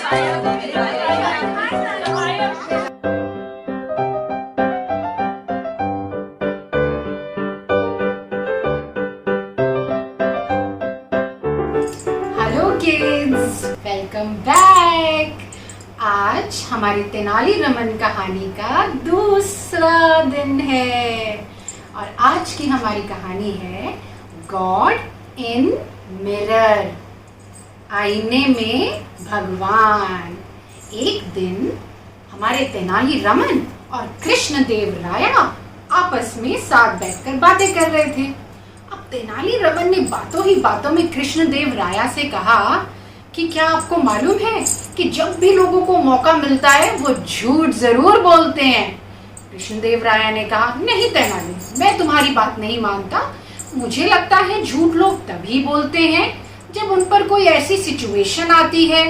Hello kids, welcome back. आज हमारी तेनाली रमन कहानी का दूसरा दिन है और आज की हमारी कहानी है गॉड इन मिरर, आईने में भगवान। एक दिन हमारे तेनाली रमन और कृष्ण देव राया आपस में साथ बैठकर बातें कर रहे थे। अब तेनाली रमन ने बातों ही बातों में कृष्ण देव राया से कहा कि क्या आपको मालूम है कि जब भी लोगों को मौका मिलता है वो झूठ जरूर बोलते हैं। कृष्ण देव राया ने कहा, नहीं तेनाली, मैं तुम्हारी बात नहीं मानता। मुझे लगता है झूठ लोग तभी बोलते हैं जब उन पर कोई ऐसी सिचुएशन आती है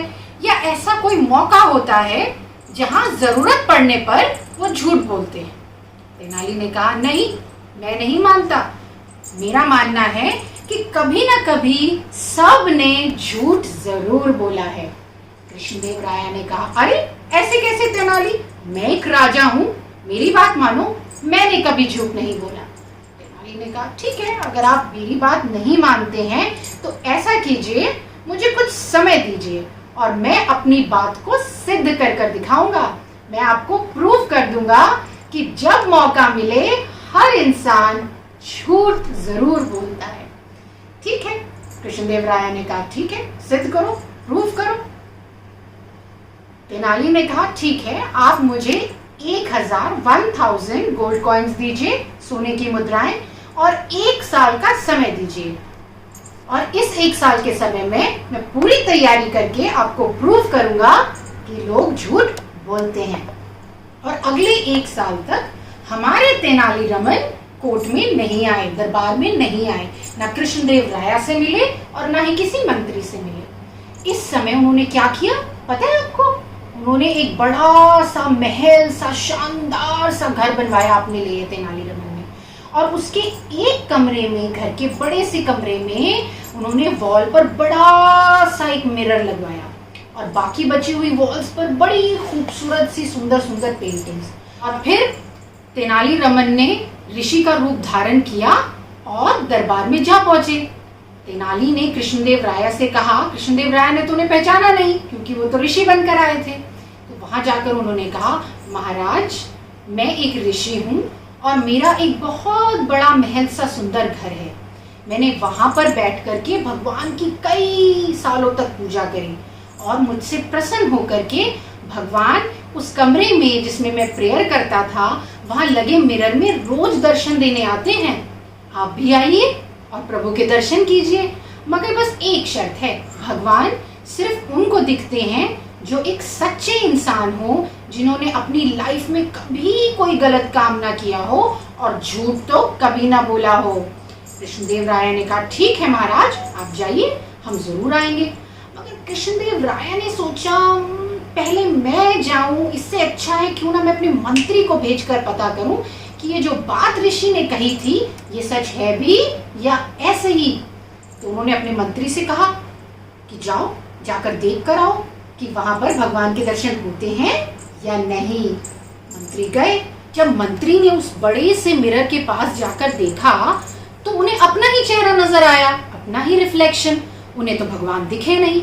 या ऐसा कोई मौका होता है जहां जरूरत पड़ने पर वो झूठ बोलते हैं। तेनाली ने कहा, नहीं, मैं नहीं मानता। मेरा मानना है कि कभी ना कभी सब ने झूठ जरूर बोला है। कृष्णदेव राया ने कहा, अरे ऐसे कैसे तेनाली, मैं एक राजा हूँ, मेरी बात मानो, मैंने कभी झूठ नहीं बोला। तेनाली ने कहा, ठीक है, अगर आप मेरी बात नहीं मानते हैं तो ऐसा कीजिए, मुझे कुछ समय दीजिए और मैं अपनी बात को सिद्ध कर कर दिखाऊंगा। मैं आपको प्रूव कर दूंगा कि जब मौका मिले हर इंसान झूठ जरूर बोलता है। ठीक है, कृष्णदेव राया ने कहा, ठीक है, सिद्ध करो, प्रूव करो। तेनाली ने कहा, ठीक है, आप मुझे 1000 गोल्ड कॉइन्स दीजिए, सोने की मुद्राएं, और 1 साल का समय दीजिए। और इस 1 साल के समय में मैं पूरी तैयारी करके आपको प्रूव करूंगा कि लोग झूठ बोलते हैं। और अगले 1 साल तक हमारे तेनाली रमन कोर्ट में नहीं आए, दरबार में नहीं आए, ना कृष्णदेव राया से मिले और ना ही किसी मंत्री से मिले। इस समय उन्होंने क्या किया पता है आपको? उन्होंने एक बड़ा सा महल सा, शानदार सा घर बनवाया अपने लिए तेनाली रमन ने। और उसके एक कमरे में, घर के बड़े से कमरे में, उन्होंने वॉल पर बड़ा सा एक मिरर लगवाया और बाकी बची हुई वॉल्स पर बड़ी खूबसूरत सी सुंदर सुंदर पेंटिंग्स। और फिर तेनाली रमन ने ऋषि का रूप धारण किया और दरबार में जा पहुंचे। तेनाली ने कृष्णदेव राया से कहा, कृष्णदेव राया ने तो उन्हें पहचाना नहीं क्योंकि वो तो ऋषि बनकर आए थे। तो वहां जाकर उन्होंने कहा, महाराज, मैं एक ऋषि हूँ और मेरा एक बहुत बड़ा महल सा सुंदर घर है। मैंने वहां पर बैठ करके भगवान की कई सालों तक पूजा करी और मुझसे प्रसन्न होकर के भगवान उस कमरे में जिसमें मैं प्रेयर करता था, वहां लगे मिरर में रोज दर्शन देने आते हैं। आप भी आइए और प्रभु के दर्शन कीजिए, मगर बस एक शर्त है, भगवान सिर्फ उनको दिखते हैं जो एक सच्चे इंसान हो, जिन्होंने अपनी लाइफ में कभी कोई गलत काम ना किया हो और झूठ तो कभी ना बोला हो। कृष्णदेव राया ने कहा, ठीक है महाराज, आप जाइए, हम जरूर आएंगे। मगर कृष्णदेव राया ने सोचा, पहले मैं जाऊं, इससे अच्छा है क्यों ना मैं अपने मंत्री को भेजकर पता करूं कि ये जो बात ऋषि ने कही थी ये सच है भी या ऐसे ही। तो उन्होंने अपने मंत्री से कहा कि जाओ, जाकर देख कर आओ कि वहां पर भगवान के दर्शन होते हैं या नहीं। मंत्री गए। जब मंत्री ने उस बड़े से मिरर के पास जाकर देखा तो उन्हें अपना ही चेहरा नजर आया, अपना ही रिफ्लेक्शन। उन्हें तो भगवान दिखे नहीं।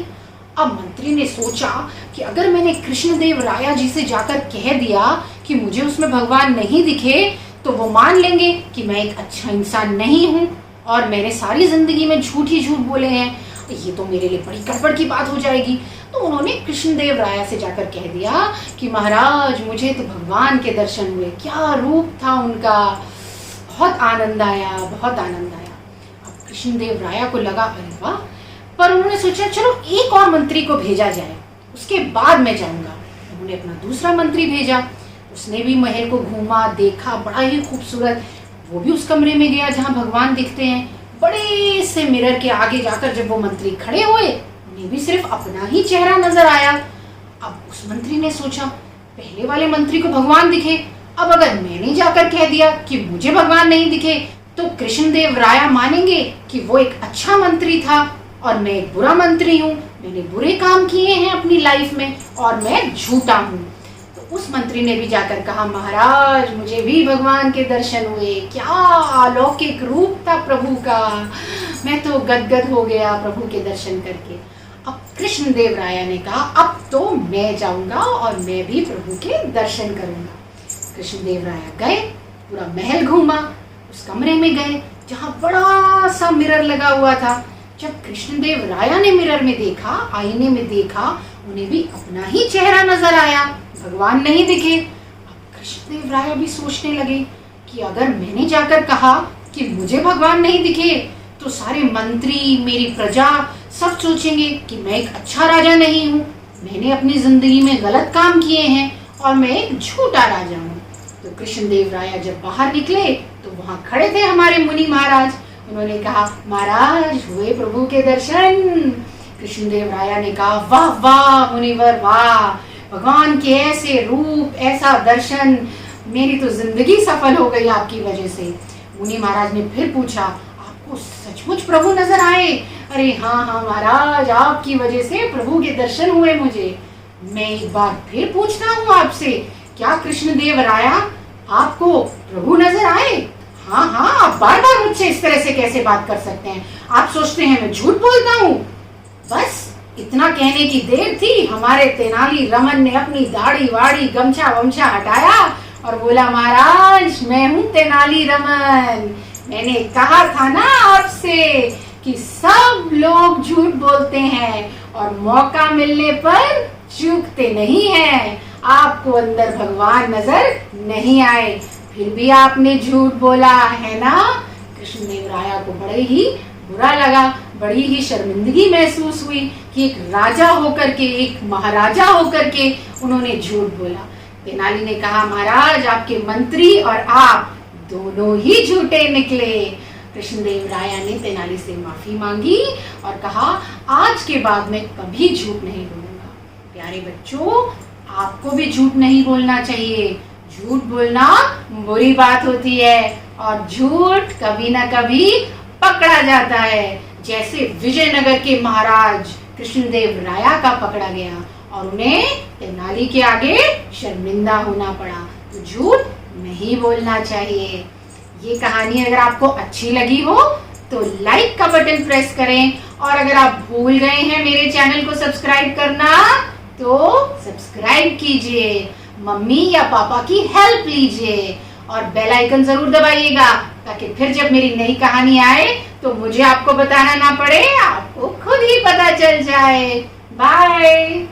अब मंत्री ने सोचा कि अगर मैंने कृष्णदेव राया जी से जाकर कह दिया कि मुझे उसमें भगवान नहीं दिखे तो वो मान लेंगे कि मैं एक अच्छा इंसान नहीं हूँ और मैंने सारी जिंदगी में झूठ ही झूठ बोले हैं, ये तो मेरे लिए बड़ी गड़बड़ की बात हो जाएगी। तो उन्होंने कृष्णदेव राया से जाकर कह दिया कि महाराज, मुझे तो भगवान के दर्शन हुए, क्या रूप था उनका, बहुत आनंद आया, बहुत आनंद आया। अब कृष्णदेव राया को लगा, अरे वाह, पर उन्होंने सोचा चलो एक और मंत्री को भेजा जाए, उसके बाद मैं जाऊंगा। उन्होंने अपना दूसरा मंत्री भेजा। उसने भी महल को घूमा, देखा, बड़ा ही खूबसूरत। वो भी उस कमरे में गया जहां भगवान दिखते हैं। बड़े से मिरर के आगे जाकर जब वो मंत्री खड़े हुए, उन्हें भी सिर्फ अपना ही चेहरा नजर आया। अब उस मंत्री ने सोचा, पहले वाले मंत्री को भगवान दिखे, अब अगर मैंने जाकर कह दिया कि मुझे भगवान नहीं दिखे तो कृष्णदेव राया मानेंगे कि वो एक अच्छा मंत्री था और मैं एक बुरा मंत्री हूँ। मैंने बुरे काम किए हैं अपनी लाइफ में और मैं झूठा हूँ। तो उस मंत्री ने भी जाकर कहा, महाराज मुझे भी भगवान के दर्शन हुए, क्या अलौकिक रूप था प्रभु का, मैं तो गदगद हो गया प्रभु के दर्शन करके। अब कृष्णदेव राया ने कहा, अब तो मैं जाऊंगा और मैं भी प्रभु के दर्शन करूंगा। कृष्णदेव राया गए, पूरा महल घूमा, उस कमरे में गए जहाँ बड़ा सा मिरर लगा हुआ था। जब कृष्णदेव राया ने मिरर में देखा, आईने में देखा, उन्हें भी अपना ही चेहरा नजर आया, भगवान नहीं दिखे। अब कृष्णदेव राया भी सोचने लगे कि अगर मैंने जाकर कहा कि मुझे भगवान नहीं दिखे तो सारे मंत्री, मेरी प्रजा सब सोचेंगे कि मैं एक अच्छा राजा नहीं हूँ, मैंने अपनी जिंदगी में गलत काम किए हैं और मैं एक झूठा राजा हूँ। तो कृष्णदेव राया जब बाहर निकले तो वहाँ खड़े थे हमारे मुनि महाराज। उन्होंने कहा, महाराज हुए प्रभु के दर्शन। कृष्णदेव राया ने कहा, वाह वाह मुनिवर वाह, भगवान के ऐसे रूप, ऐसा दर्शन, मेरी तो जिंदगी सफल हो गई आपकी वजह से। मुनि महाराज ने फिर पूछा, आपको सचमुच प्रभु नजर आए? अरे हाँ हाँ महाराज, आपकी वजह से प्रभु के दर्शन हुए मुझे। मैं एक बार फिर पूछता हूँ आपसे, क्या कृष्णदेव राया आपको प्रभु नजर आए? हाँ हाँ, आप बार बार मुझसे इस तरह से कैसे बात कर सकते हैं? आप सोचते हैं मैं झूठ बोलता हूँ? बस इतना कहने की देर थी, हमारे तेनाली रमन ने अपनी दाढ़ी वाड़ी गमछा वमछा हटाया और बोला, महाराज मैं हूँ तेनाली रमन, मैंने कहा था ना आपसे कि सब लोग झूठ बोलते हैं और मौका मिलने पर चूकते नहीं हैं। आपको अंदर भगवान नजर नहीं आए, फिर भी आपने झूठ बोला है ना। कृष्णदेव राया को बड़े ही बुरा लगा, बड़ी ही शर्मिंदगी महसूस हुई कि एक राजा होकर के, एक महाराजा होकर के उन्होंने झूठ बोला। तेनाली ने कहा, महाराज आपके मंत्री और आप दोनों ही झूठे निकले। कृष्णदेव राया ने तेनाली से माफी मांगी और कहा, आज के बाद मैं कभी झूठ नहीं बोलूंगा। प्यारे बच्चों, आपको भी झूठ नहीं बोलना चाहिए। झूठ बोलना बुरी बात होती है और झूठ कभी ना कभी पकड़ा जाता है, जैसे विजयनगर के महाराज कृष्णदेव राया का पकड़ा गया और उन्हें तेनाली के आगे शर्मिंदा होना पड़ा। तो झूठ नहीं बोलना चाहिए। ये कहानी अगर आपको अच्छी लगी हो तो लाइक का बटन प्रेस करें और अगर आप भूल गए हैं मेरे चैनल को सब्सक्राइब करना तो सब्सक्राइब कीजिए, मम्मी या पापा की हेल्प लीजिए और बेल आइकन जरूर दबाइएगा ताकि फिर जब मेरी नई कहानी आए तो मुझे आपको बताना ना पड़े, आपको खुद ही पता चल जाए। बाय।